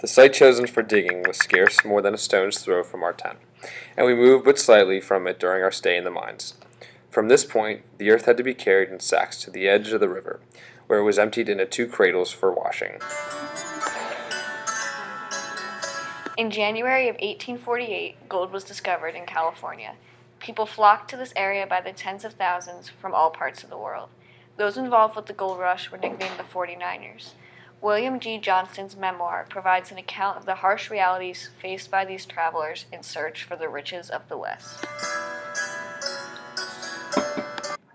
The site chosen for digging was scarce more than a stone's throw from our tent, and we moved but slightly from it during our stay in the mines. From this point, the earth had to be carried in sacks to the edge of the river, where it was emptied into 2 cradles for washing. In January of 1848, gold was discovered in California. People flocked to this area by the tens of thousands from all parts of the world. Those involved with the gold rush were nicknamed the 49ers. William G. Johnston's memoir provides an account of the harsh realities faced by these travelers in search for the riches of the West.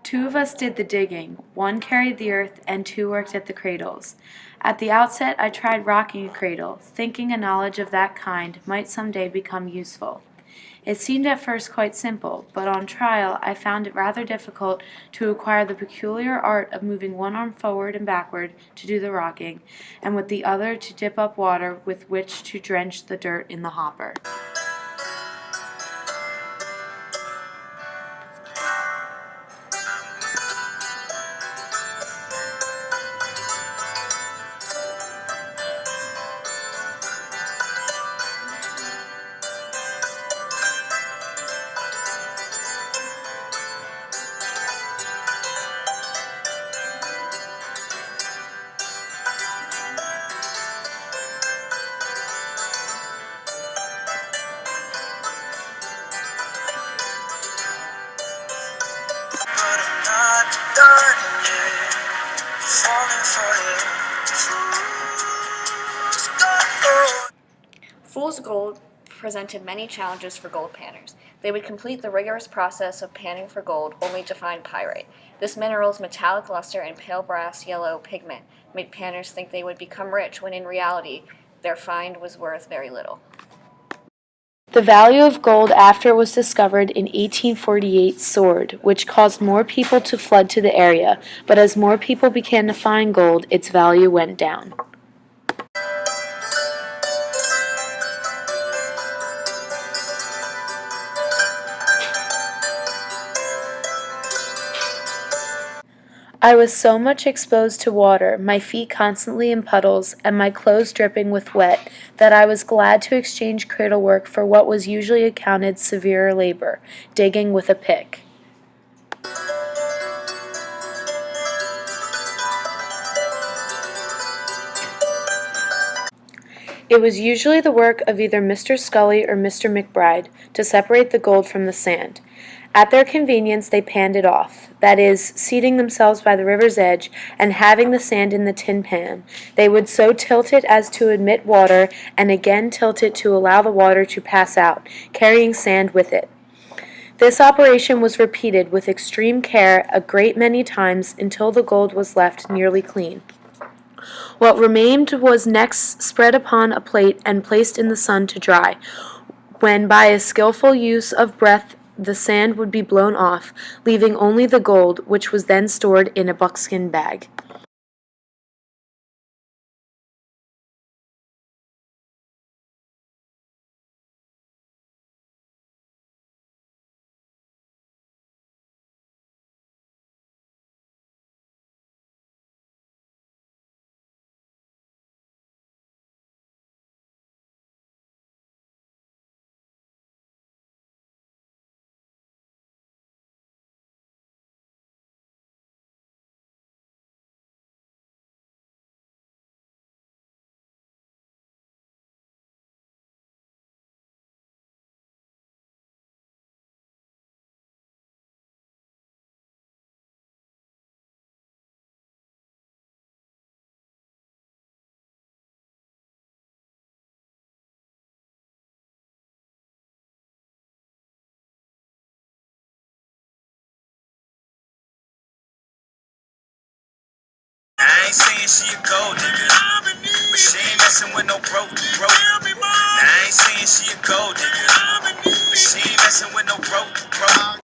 Two of us did the digging, one carried the earth, and two worked at the cradles. At the outset, I tried rocking a cradle, thinking a knowledge of that kind might someday become useful. It seemed at first quite simple, but on trial I found it rather difficult to acquire the peculiar art of moving one arm forward and backward to do the rocking, and with the other to dip up water with which to drench the dirt in the hopper. Fool's gold presented many challenges for gold panners. They would complete the rigorous process of panning for gold only to find pyrite. This mineral's metallic luster and pale brass yellow pigment made panners think they would become rich when in reality their find was worth very little. The value of gold after it was discovered in 1848 soared, which caused more people to flood to the area, but as more people began to find gold, its value went down. I was so much exposed to water, my feet constantly in puddles, and my clothes dripping with wet, that I was glad to exchange cradle work for what was usually accounted severer labor, digging with a pick. It was usually the work of either Mr. Scully or Mr. McBride to separate the gold from the sand. At their convenience they panned it off, that is, seating themselves by the river's edge and having the sand in the tin pan. They would so tilt it as to admit water and again tilt it to allow the water to pass out, carrying sand with it. This operation was repeated with extreme care a great many times until the gold was left nearly clean. What remained was next spread upon a plate and placed in the sun to dry, when by a skillful use of breath the sand would be blown off, leaving only the gold, which was then stored in a buckskin bag. I ain't saying she a gold digger, but she ain't messing with no broke. I ain't saying she a gold digger, but she ain't messing with no broke.